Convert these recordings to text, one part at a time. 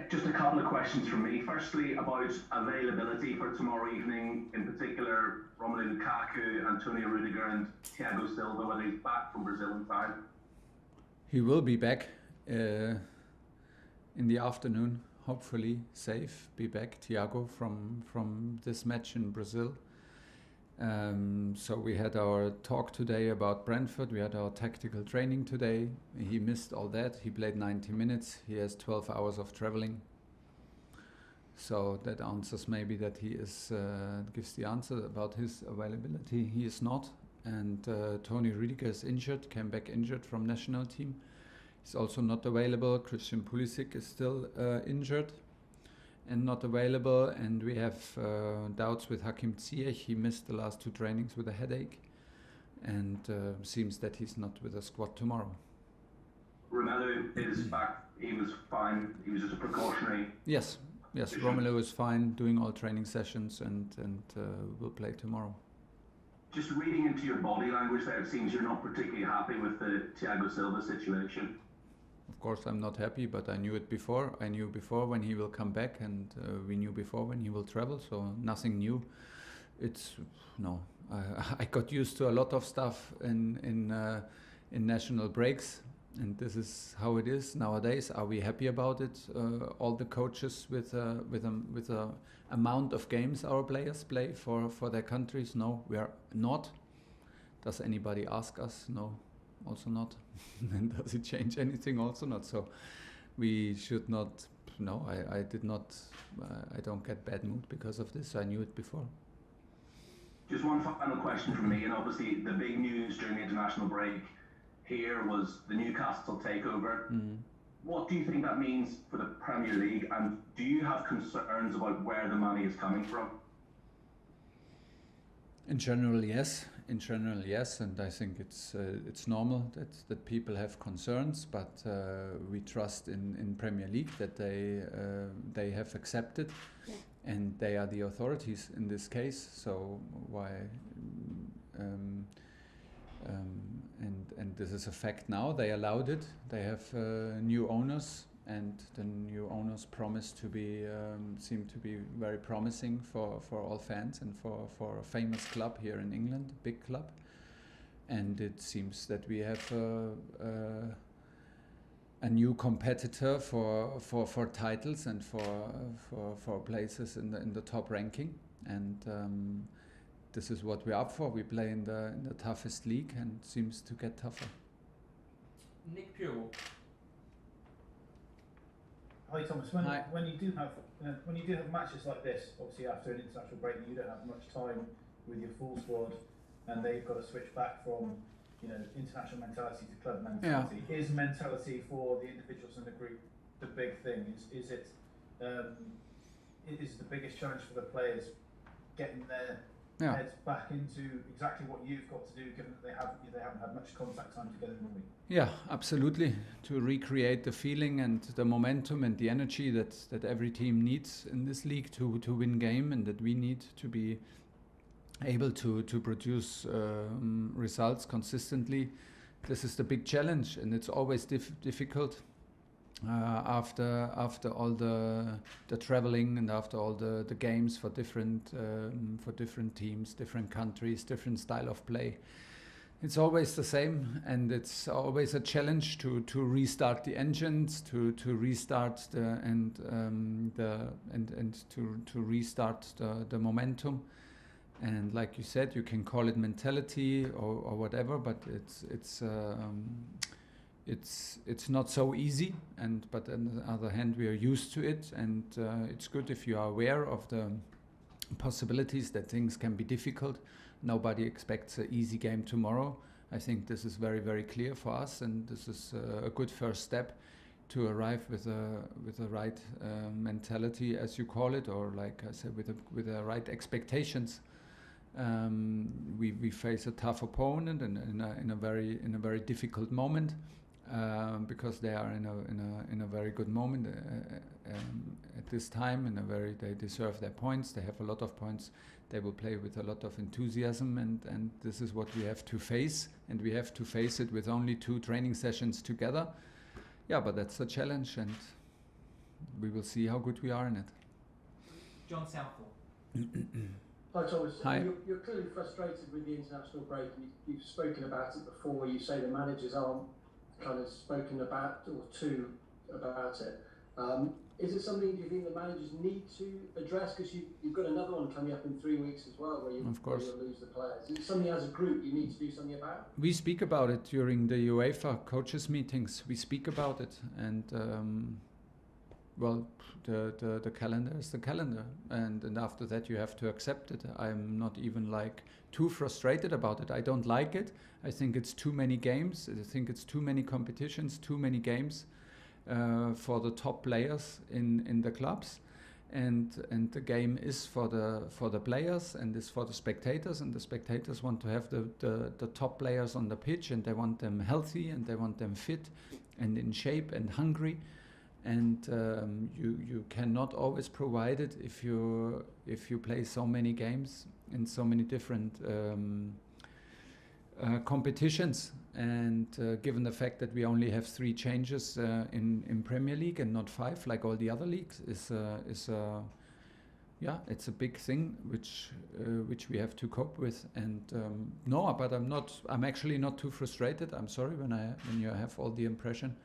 Just a couple of questions from me. Firstly, about availability for tomorrow evening, in particular, Romelu Lukaku, Antonio Rudiger and Thiago Silva, whether he's back from Brazil in time. He will be back in the afternoon, hopefully safe, be back, Thiago, from this match in Brazil. So we had our talk today about Brentford, we had our tactical training today. He missed all that, he played 90 minutes, he has 12 hours of traveling. So that answers maybe that he is, gives the answer about his availability. He is not. And Tony Rudiger is injured, came back injured from national team. He's also not available. Christian Pulisic is still injured and not available. And we have doubts with Hakim Ziyech. He missed the last 2 trainings with a headache. And seems that he's not with the squad tomorrow. Romelu is back. He was fine. He was just a precautionary. Yes, Romelu is fine, doing all training sessions and will play tomorrow. Just reading into your body language there, it seems you're not particularly happy with the Thiago Silva situation. Of course I'm not happy, but I knew it before. I knew before when he will come back, and we knew before when he will travel, so nothing new. I got used to a lot of stuff in national breaks, and this is how it is nowadays. Are we happy about it? All the coaches with a amount of games our players play for their countries? No, we are not. Does anybody ask us? No, also not. And does it change anything? Also not. So we should not. No, I did not. I don't get bad mood because of this. I knew it before. Just one final question from me, and obviously the big news during the international break here was the Newcastle takeover. What do you think that means for the Premier League, and do you have concerns about where the money is coming from? In general, yes. And I think it's normal that people have concerns, but we trust in Premier League that they have accepted, and they are the authorities in this case. So why? And this is a fact now. They allowed it. They have new owners, and the new owners seem to be very promising for all fans and for a famous club here in England, a big club. And it seems that we have a new competitor for titles and for places in the top ranking. And this is what we're up for. We play in the toughest league, and it seems to get tougher. Nick Pure. Hi Thomas. When you do have matches like this, obviously after an international break, you don't have much time with your full squad, and they've got to switch back from international mentality to club mentality. Yeah. Is mentality for the individuals in the group the big thing? Is it the biggest challenge for the players getting their heads back into exactly what you've got to do, given that they haven't had much contact time together in the week? Yeah, absolutely. To recreate the feeling and the momentum and the energy that every team needs in this league to win game, and that we need to be able to produce results consistently. This is the big challenge, and it's always difficult after all the traveling and after all the games for different teams, different countries, different style of play. It's always the same, and it's always a challenge to restart the engines, to restart to restart the momentum. And like you said, you can call it mentality or whatever, but it's not so easy. But on the other hand, we are used to it, and it's good if you are aware of the possibilities that things can be difficult. Nobody expects an easy game tomorrow. I think this is very, very clear for us, and this is a good first step to arrive with the right mentality, as you call it, or like I said, with the right expectations. We face a tough opponent and in a very difficult moment, because they are in a very good moment at this time. They deserve their points. They have a lot of points. They will play with a lot of enthusiasm, and this is what we have to face, and we have to face it with only 2 training sessions together. Yeah, but that's a challenge, and we will see how good we are in it. John Southall. Hi Thomas, Hi. You're clearly frustrated with the international break. You've spoken about it before, where you say the managers aren't kind of spoken about or to about it. Is it something, do you think the managers need to address? Because you've got another one coming up in 3 weeks as well, where you'll lose the players. Is it something as a group you need to do something about? We speak about it during the UEFA coaches meetings. We speak about it, and well, the calendar is the calendar, and after that you have to accept it. I'm not even like too frustrated about it. I don't like it. I think it's too many games. I think it's too many competitions, too many games for the top players in the clubs, and the game is for the players and is for the spectators, and the spectators want to have the top players on the pitch, and they want them healthy, and they want them fit and in shape and hungry. And you cannot always provide it if you play so many games in so many different competitions. And given the fact that we only have 3 changes in Premier League and not 5 like all the other leagues, it's a big thing which we have to cope with. And no, but I'm actually not too frustrated. I'm sorry when you have all the impression.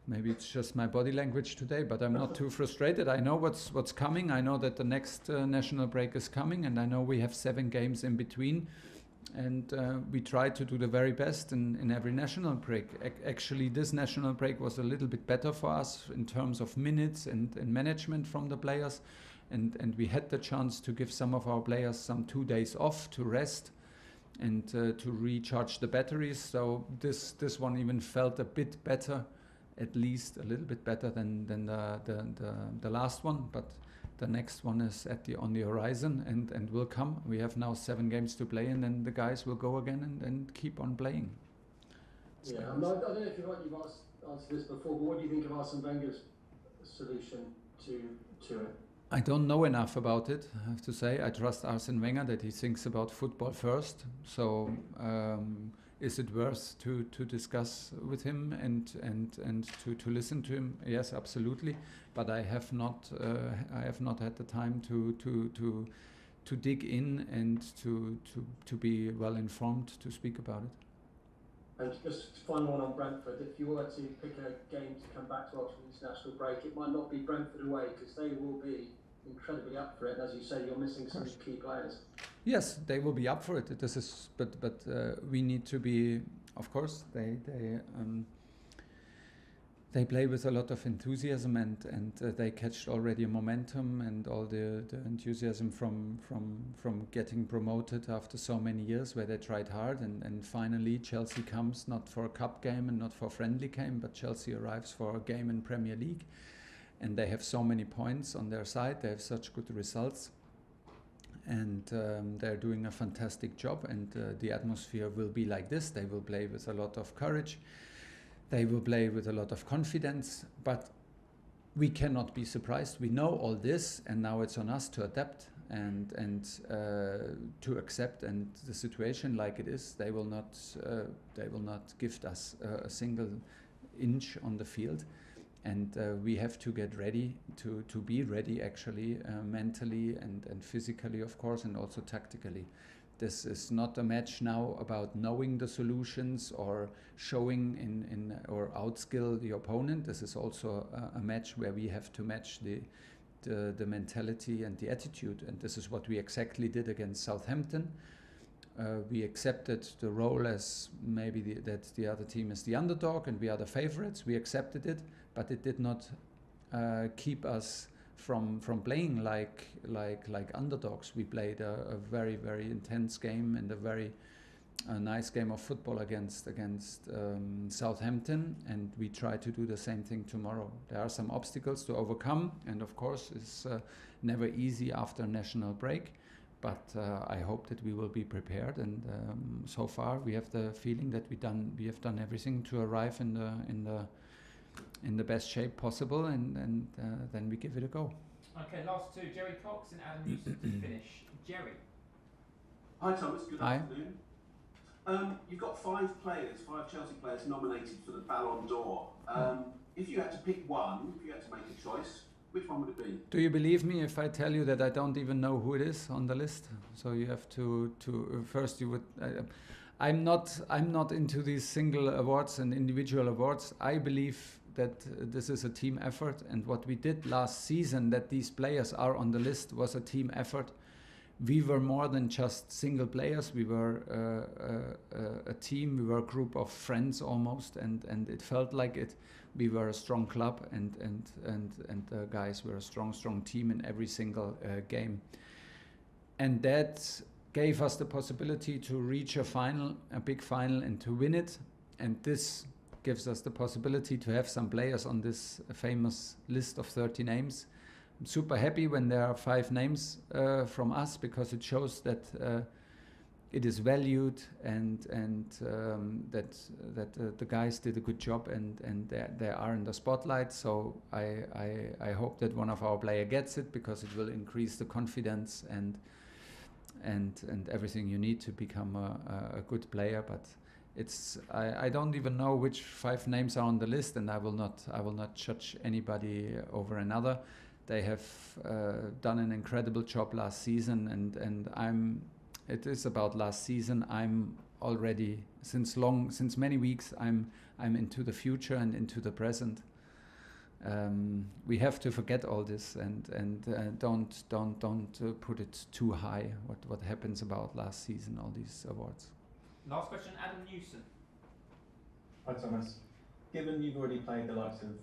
Maybe it's just my body language today, but I'm not too frustrated. I know what's coming. I know that the next national break is coming, and I know we have 7 games in between, and we try to do the very best in every national break. Actually, this national break was a little bit better for us in terms of minutes and management from the players, and we had the chance to give some of our players some 2 days off to rest and to recharge the batteries. So this one even felt a bit better, at least a little bit better than the last one, but the next one is on the horizon and will come. We have now 7 games to play, and then the guys will go again and keep on playing. I don't know if you've answered this before, but what do you think of Arsene Wenger's solution to it? I don't know enough about it, I have to say. I trust Arsene Wenger that he thinks about football first. So is it worth to discuss with him and to listen to him? Yes, absolutely. But I have not had the time to dig in and to be well informed to speak about it. And just final one on Brentford. If you were to pick a game to come back to after the international break, it might not be Brentford away, because they will be incredibly up for it. And as you say, you're missing some key players. Yes, they will be up for it. But we need to be. Of course, they play with a lot of enthusiasm, and they catched already a momentum and all the enthusiasm from getting promoted after so many years where they tried hard, and finally Chelsea comes, not for a cup game and not for a friendly game, but Chelsea arrives for a game in Premier League, and they have so many points on their side. They have such good results, and they're doing a fantastic job, and the atmosphere will be like this. They will play with a lot of courage. They will play with a lot of confidence, but we cannot be surprised. We know all this, and now it's on us to adapt and to accept and the situation like it is. They will not gift us a single inch on the field, and we have to get ready to be ready, actually, mentally and physically, of course, and also tactically. This is not a match now about knowing the solutions or showing or outskill the opponent. This is also a match where we have to match the mentality and the attitude, and this is what we exactly did against Southampton. We accepted the role as maybe that the other team is the underdog and we are the favorites. We accepted it, but it did not keep us from playing like underdogs. We played a very, very intense game and a very nice game of football against Southampton, and we try to do the same thing tomorrow. There are some obstacles to overcome, and of course it's never easy after a national break, but I hope that we will be prepared, and so far we have the feeling that we have done everything to arrive in the best shape possible, and then we give it a go. Okay, last 2, Jerry Cox and Adam Newsom to finish. Jerry. Hi Thomas, good Hi. afternoon. You've got 5 Chelsea players nominated for the Ballon d'Or. If you had to pick one, if you had to make a choice, Which one would it be? Do you believe me if I tell you that I don't even know who it is on the list? So you have to first you would. I'm not into these single awards and individual awards. I believe that this is a team effort, and what we did last season, that these players are on the list, was a team effort. We were more than just single players. We were a team. We were a group of friends almost, and it felt like it. We were a strong club, and the guys were a strong team in every single game, and that gave us the possibility to reach a big final, and to win it. And this gives us the possibility to have some players on this famous list of 30 names. I'm super happy when there are 5 names from us, because it shows that it is valued, and that the guys did a good job, and they are in the spotlight. So I hope that one of our players gets it, because it will increase the confidence and everything you need to become a good player. But I don't even know which 5 names are on the list, and I will not judge anybody over another. They have done an incredible job last season, and it is about last season. I'm already since many weeks. I'm into the future and into the present. We have to forget all this and don't put it too high. What happens about last season? All these awards. Last question, Adam Newson. Hi Thomas. Given you've already played the likes of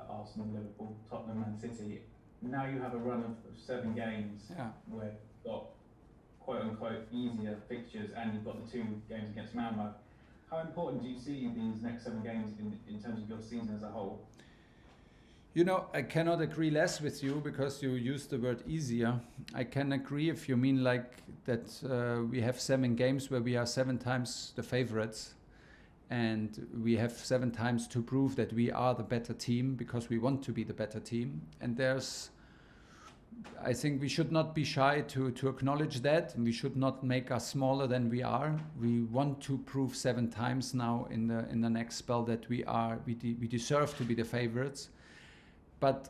Arsenal, Liverpool, Tottenham, and City, now you have a run of 7 games where you've got quote-unquote easier fixtures, and you've got the 2 games against Malmo. How important do you see these next 7 games in terms of your season as a whole? You know, I cannot agree less with you, because you used the word easier. I can agree if you mean like that we have 7 games where we are 7 times the favorites, and we have 7 times to prove that we are the better team, because we want to be the better team. And I think we should not be shy to acknowledge that, and we should not make us smaller than we are. We want to prove 7 times now in the next spell that we deserve to be the favorites. But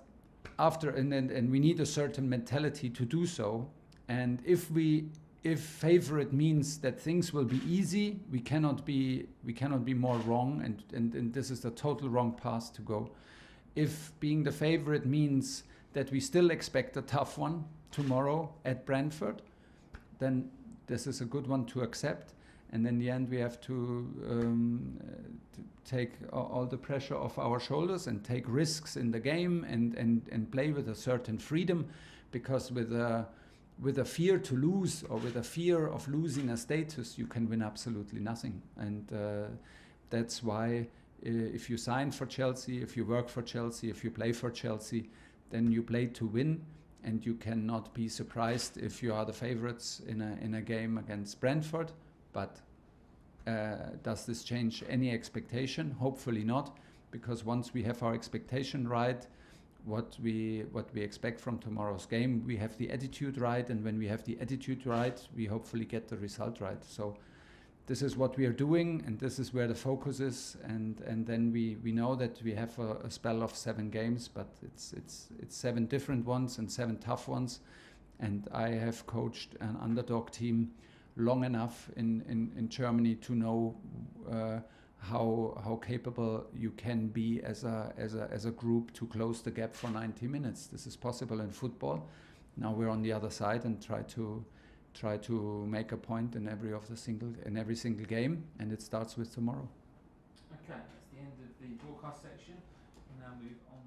and we need a certain mentality to do so. And if favorite means that things will be easy, we cannot be more wrong, and this is the total wrong path to go. If being the favorite means that we still expect a tough one tomorrow at Brentford, then this is a good one to accept. And in the end, we have to take all the pressure off our shoulders and take risks in the game, and play with a certain freedom, because with a fear to lose, or with a fear of losing a status, you can win absolutely nothing. And that's why if you sign for Chelsea, if you work for Chelsea, if you play for Chelsea, then you play to win, and you cannot be surprised if you are the favorites in a game against Brentford. But does this change any expectation? Hopefully not, because once we have our expectation right, what we expect from tomorrow's game, we have the attitude right, and when we have the attitude right, we hopefully get the result right. So this is what we are doing, and this is where the focus is, and then we know that we have a spell of 7 games, but it's 7 different ones and 7 tough ones. And I have coached an underdog team long enough in Germany to know how capable you can be as a group to close the gap for 90 minutes. This is possible in football. Now we're on the other side and try to make a point in every single game, and it starts with tomorrow. Okay, that's the end of the broadcast section. We'll now move on.